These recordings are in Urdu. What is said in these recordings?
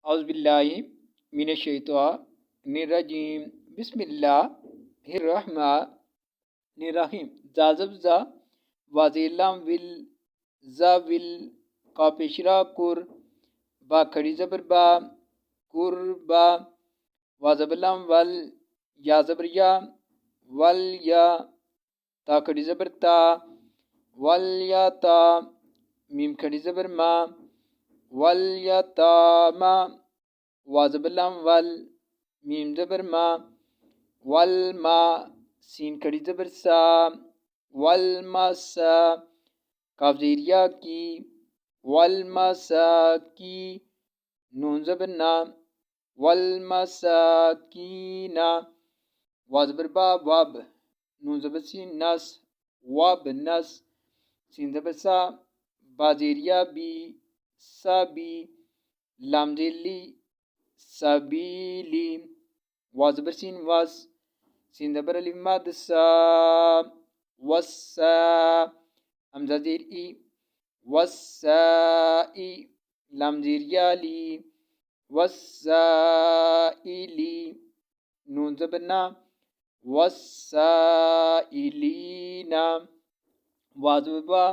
اعوذ باللہ من الشیطان الرجیم بسم اللہ الرحمن الرحیم زازب زا واضح ول زا ول قاپشرا کر با کھڑی زبر با کر با وازبلام ول یا زبر یا ول یا تا کھڑی زبر تا ول یا تا میم کھڑی زبر ما ول یا تا ما وازبلام ول میم زبر ما ول ما سین کھڑی زبر سا ول ما سا کاف زیریا کی ول ما سا کی نون زبر نا ول ما سا کی نا وازبر با واب نون زبر سین نس واب نس سین زبر سا بازیریا بی سا بی لام زیلی سبیلی وازبر سین واس سین زبر الف ماد سا وسا حمزہ زیر ای وسائی لام زیر یالی وسائلی نون زبر نا وسائلینا وازبر با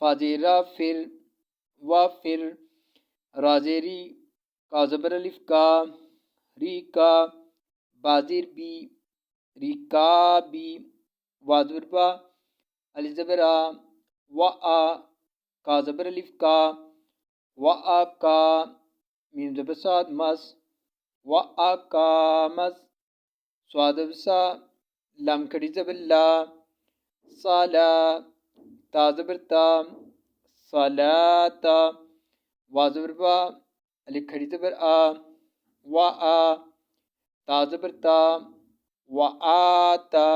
فازیرا فر وافر رازیری کا زبر الف کا ری کا بازیر بی ریکا بی وازبر با الف زبر آ و آ کا زبر الف کا و آ کا میم زبر صاد مس و آ کا مس صاد سا لام کھڑی زبر لا صالا تا زبر تا صلاتا وازبر با الف کھڑی زبر آ و آ تا زبر تا و آتا